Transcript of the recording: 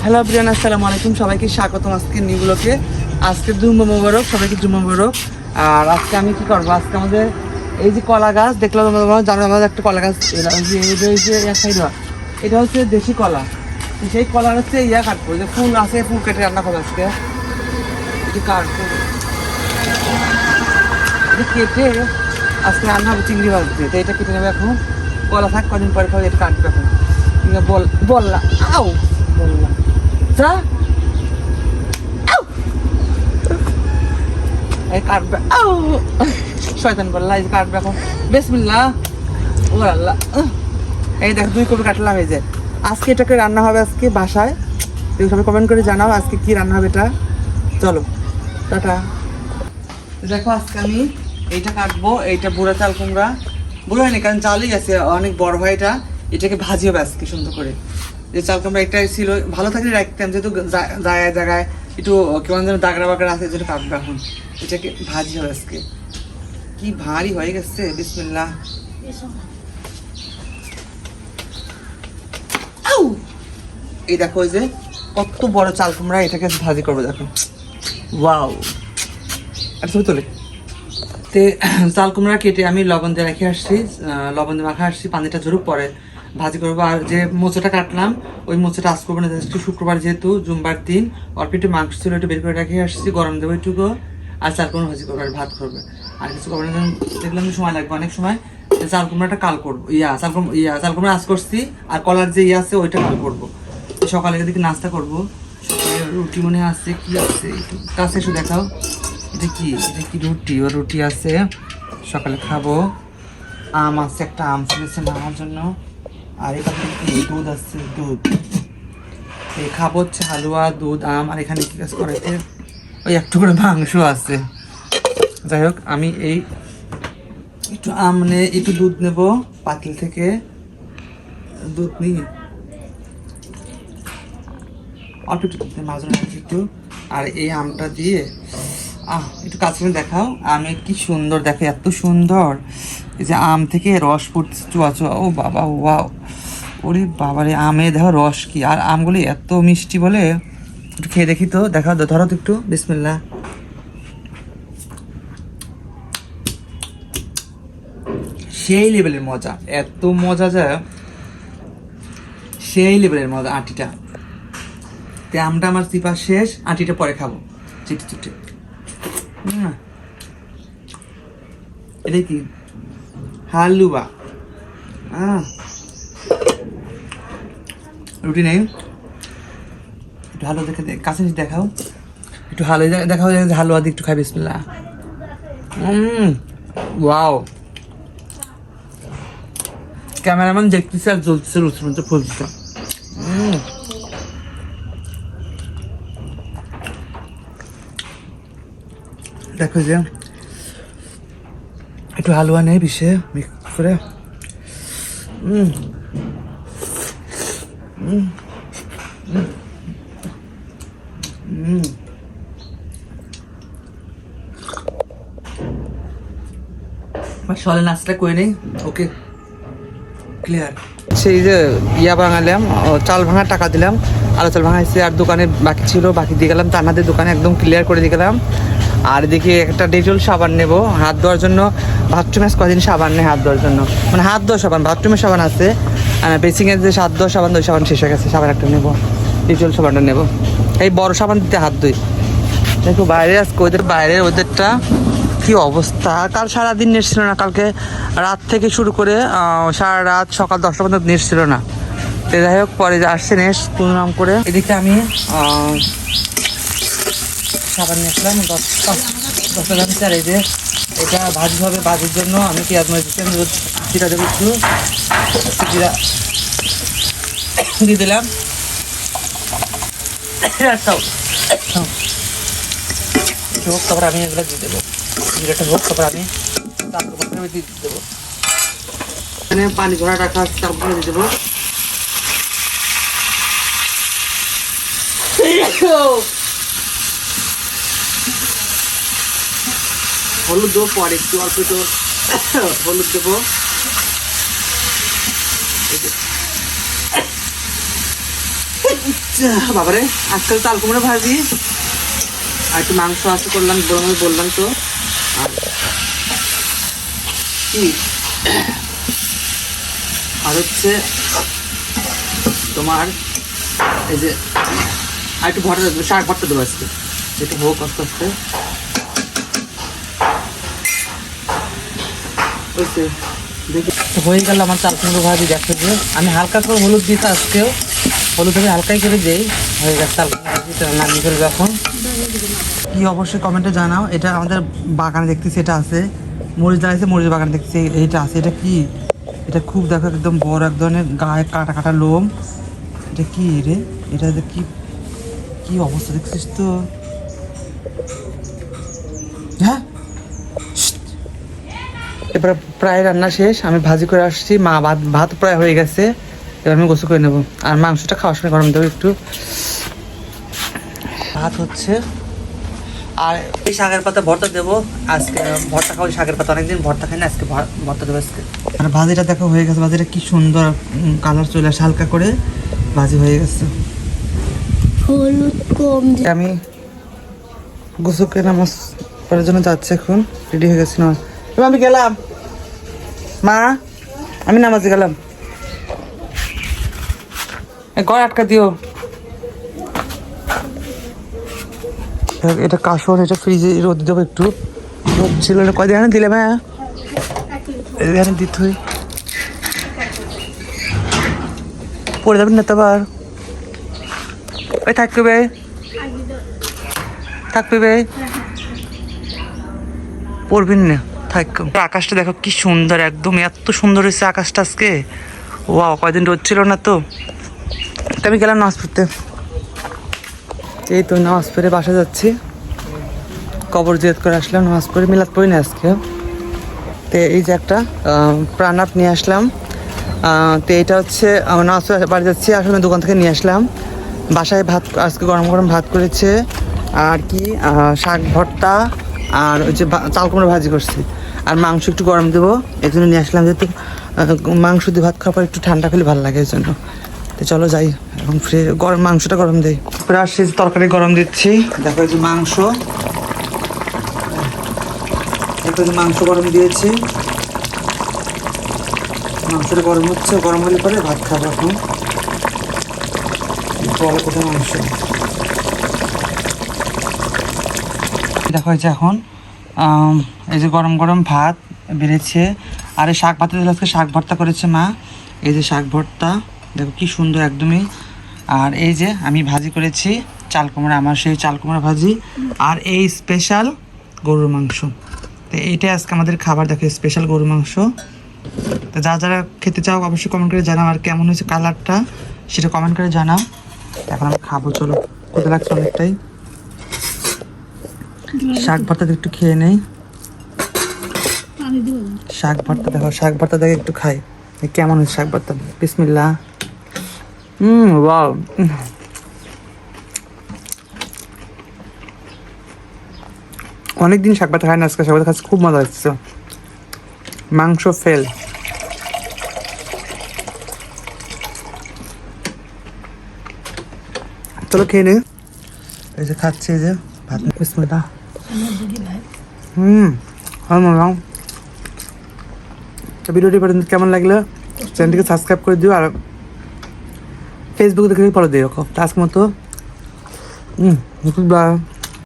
Hello Priyan, আসসালামু আলাইকুম। সবাইকে স্বাগতম আজকে নিউগুলোকে। আজকে জুম্মা মোবারক, সবাইকে জুম্মা মোবারক। আর আজকে আমি কি করবো, আজকে আমাদের এই যে কলা গাছ দেখলাম, জানো আমাদের একটা কলা গাছ, এটা হচ্ছে দেশি কলা। সেই কলা হচ্ছে ইয়া কাটবো, যে ফুল আছে, ফুল কেটে রান্না করবো আজকে। এটি কাটবো, এটি কেটে আজকে রান্না হবে চিংড়ি মাছ দিয়ে। তো এটা কেটে নেবে এখন, কলা থাক কদিন পরে খাবে, এটা কাটবে এখন। বললা আও বললাম যা এই কাটবে, আও শয়তান বললা, এই কাটবে এখন। বিসমিল্লাহ, ও আল্লাহ। এই দেখ 2 কপি কাটলাম। এই যে আজকে এটাকে রান্না হবে আজকে বাসায়। তুমি সবাই কমেন্ট করে জানাও আজকে কি রান্না হবে এটা। চলো টাটা। দেখো আজকে আমি এইটা কাটবো, এইটা বুড়া চাল কুমড়া। বুড়ো হয়নি কারণ চালই আছে, অনেক বড় হয় এটা। এটাকে ভাজি হবে আজকে সুন্দর করে। যে চাল কুমড়া একটা ছিল, ভালো থাকলে রাখতাম, যেহেতু জায়গায় জায়গায় একটু কেমন যেন দাগড়া বাগড়া আছে, যেটা কাটবো এখন। এটাকে ভাজি হবে আজকে। কি ভারী হয়ে গেছে। বিসমিল্লাহ। এই দেখো, ওই যে কত বড় চাল কুমড়া, এটাকে ভাজি করবো। দেখো ওয়াও, আর ছবি তোলে। তে চাল কুমড়া কেটে আমি লবণ দিয়ে রেখে আসছি, লবণ দিয়ে মাখা আসছি, পানিটা ঝরুক পরে ভাজি করবো। আর যে মোচাটা কাটলাম, ওই মোচাটা আজ করবো না, একটু শুক্রবার যেহেতু জুম্বার দিন, অল্প একটু মাংস ছিল, একটু বের করে রেখে আসছি, গরম দেবো একটুকু। আর চাল কুমড়া ভাজি করবো, আর ভাত করবে। আর কিছু করবো না, দেখলাম সময় লাগবে অনেক সময়। চাল কুমড়াটা কাল করবো, চাল কুমড়া আজ করছি। আর কলার যে আছে ওইটা কাল করবো। সকালে এদিকে নাস্তা করবো, সকালে রুটি মনে আছে, কি আছে একটু কাছে এসে দেখাও। এটা কি রুটি? ও রুটি আছে, সকালে খাবো। আম আছে, একটা আম ছিলেছে মামার জন্য। আর এখানে কি দুধ আছে, দুধ এই খাবো হচ্ছে হালুয়া, দুধ, আম। আর এখানে কি কাজ করাইতে, ওই একটু করে মাংস আছে। যাই হোক, আমি এই একটু আম একটু দুধ নেব পাতিল থেকে, দুধ নিই অল্প একটু মাঝে একটু। আর এই আমটা দিয়ে একটু কাছে দেখাও। আমি কি সুন্দর, দেখে এত সুন্দর। এই যে আম থেকে রস পড়ছে, চুয়া চুয়া। ও বাবা, ওয়াও, ওরে বাবা রে, আমে দেখো রস কি। আর আমগুলি এত মিষ্টি বলে, একটু খেয়ে দেখি তো, দেখাও, ধরো তো একটু। বিসমিল্লাহ। সেই লেভেলের মজা, এত মজা যায়, সেই লেভেলের মজা। আটিটা তে আমটা আমার চিপা শেষ, আটিটা পরে খাবো চিটে চিটে। এটা কি হালুয়া? রুটি নেই, একটু হালুয়া দেখে কাছে দেখাও, একটু হালুয়া দেখাও, হালুয়া দিয়ে একটু খাই। বিসমিল্লাহ। ওয়াও, ক্যামেরাম্যান দেখতেছে আর জ্বলতেছে, রুচি ফুলছে। দেখো যে একটু হালুয়া নেই বিষে মিক্স করে। সলে নাচটা করে নেই। ওকে, ক্লিয়ার। সেই যে ভাঙালাম, চাল ভাঙার টাকা দিলাম, আলু চাল ভাঙাইছে। আর দোকানে বাকি ছিল, বাকি দিয়ে গেলাম তানাদের দোকানে, একদম ক্লিয়ার করে দিয়ে গেলাম। আর এদিকে একটা ডেটল সাবান নেব হাত ধোয়ার জন্য। বাথরুমে কদিন সাবান নেই হাত ধোয়ার জন্য, মানে হাত ধোয়া সাবান, বাথরুমের সাবান আছে, বেসিংয়ের যে হাত ধোয়া সাবান, ওই সাবান শেষ হয়ে গেছে। সাবান একটা নেবো, ডেটল সাবানটা নেবো, এই বড় সাবান দিতে হাত ধুই। দেখো বাইরে আজকে ওদেরটা কি অবস্থা। কাল সারাদিন নেট ছিল না, কালকে রাত থেকে শুরু করে সারা রাত সকাল 10টা পর্যন্ত নেট ছিল না। তো যাই হোক, পরে আসছে নেট তুলনাম করে। এদিকে আমি সাবান নিয়ে আসলাম 10টা দাম। আর এই যে এটা ভাজি হবে, ভাজির জন্য আমি পেঁয়াজ মরিচ দিচ্ছি। আমি জিরা দেবো, একটু জিরা দিয়ে দিলাম। হোক, তারপর আমি এগুলো দিয়ে দেবো, জিরাটা হোক, তারপর আমি দিয়ে দেবো। এখানে পানি ভরা রাখা আছে, তারপরে দিয়ে দেবো। হলুদ দেবো পরে, একটু অল্প একটু হলুদ দেবো। বাবারে আজকাল চাল কুমড়ো ভাজি আর একটু মাংস আছে করলাম, বললাম তো। আর কি আর হচ্ছে তোমার এই যে আর একটু ভর্তা দেবো, শাক ভর্তা দেবো আজকে, একটু হোক আস্তে আস্তে। দেখি হয়ে গেল আমার চাল কুমড়ো ভাজি। দেখো যে আমি হালকা করে হলুদ দিতে, আজকেও হলুদ আমি হালকাই করে দিই। হয়ে গেছে চাল কুমড়ো ভাজি, নামিয়ে ফেলবো এখন। কি অবশ্যই কমেন্টে জানাও। এটা আমাদের বাগানে দেখতেছি, এটা আছে মরিচ দাঁড়াইছে, মরিচ বাগানে দেখতেছি এইটা আছে। এটা কি? এটা খুব দেখো একদম বড় এক ধরনের গায়ে কাটা কাটা লোম। এটা কি রে? এটা কি কি অবস্থা দেখছিস তো? হ্যাঁ, এবার প্রায় রান্না শেষ, আমি ভাজি করে আসছি, মা ভাত প্রায় হয়ে গেছে। এবার আমি গোসল করে নেবো, আর মাংসটা খাওয়ার সময় গরম দেবো একটু। ভাত হচ্ছে, আর এই শাকের পাতা ভর্তা দেবো আজকে। ভর্তা খাওয়া শাকের পাতা অনেকদিন ভর্তা খাই না, আজকে ভর্তা দেবো আজকে। আর ভাজিটা দেখো হয়ে গেছে, ভাজিটা কি সুন্দর কালার চলে আসে, হালকা করে ভাজি হয়ে গেছে। হলুদ কম। আমি গোসল করে নামাজ পড়ার জন্য যাচ্ছি, এখন রেডি হয়ে গেছি না। এবার আমি গেলাম মা, আমি নামাজে গেলাম। ঘর আটকা দিও। এটা কাশন, এটা ফ্রিজে রোদ দেবো একটু। রোদ ছিল না কয়দিন এখানে দিলে ভাই, এখানে দিতে হয়, পড়ে যাবেন না তো আবার। ওই থাকবে থাকবে পড়বেন না, থাকবে। আকাশটা দেখো কি সুন্দর, একদম এত সুন্দর হয়েছে আকাশটা আজকে। ওয়াও, কয়দিন রোদ ছিল না তো। আমি গেলাম নামাজ পড়তে। এই তো নামাজ পড়ে বাসা যাচ্ছি, কবর জিয়ারত করে আসলাম, নামাজ পড়ে। মিলাদ পড়ি না আজকে। তো এই যে একটা প্রাণাপ নিয়ে আসলাম। তো এটা হচ্ছে আমার নামাজ বাড়ি যাচ্ছি, আসলে দোকান থেকে নিয়ে আসলাম। বাসায় ভাত আজকে গরম গরম ভাত করেছে, আর কি শাক ভর্তা, আর ওই যে চাল কুমড়ো ভাজি করছি, আর মাংস একটু গরম দেবো এই জন্য নিয়ে আসলাম। যেহেতু মাংস দিয়ে ভাত খাওয়ার পর একটু ঠান্ডা খেলে ভালো লাগে, এই জন্য। তো চলো যাই এখন, গরম মাংসটা গরম দিই। তারপরে আসছি তরকারি গরম দিচ্ছি। দেখো এই যে মাংস, মাংস গরম দিয়েছি, মাংসটা গরম হচ্ছে, গরম হলে পরে ভাত খাবো। এখন বলো কোথায় মাংস। দেখো এই যে এখন এই যে গরম গরম ভাত বেড়েছে, আর এই শাক ভাতে দিলে আজকে শাক ভর্তা করেছে মা। এই যে শাক ভর্তা দেখো কি সুন্দর একদমই। আর এই যে আমি ভাজি করেছি চাল কুমড়া, আমার সেই চাল কুমড়া ভাজি, আর এই স্পেশাল গরুর মাংস। তো এইটাই আজকে আমাদের খাবার, দেখো স্পেশাল গরুর মাংস। তো যারা খেতে চাও অবশ্যই কমেন্ট করে জানাও, আর কেমন হয়েছে কালারটা সেটা কমেন্ট করে জানাও। এখন আমি খাবো, চলো। কোথায় লাগছে অনেকটাই। শাক ভর্তা একটু খেয়ে নেই। শাক ভর্তা দেখো, শাক ভর্তা দেখে একটু খাই কেমন হয়েছে শাক ভর্তা। বিসমিল্লাহ। ওয়াও, অনেকদিন শাক ভাত খাই না, আজকে শাক ভাত খাচ্ছি, খুব মজা হচ্ছে। মাংস ফেল। চলো খেয়ে নে। এই যে খাচ্ছি, এই যে ভাত। বিসমিল্লাহ। তো ভিডিওটি পর্যন্ত কেমন লাগলো, চ্যানেলটিকে সাবস্ক্রাইব করে দিও, আর ফেসবুক দেখে ফলো দিয়ে রাখো। আজকের মতো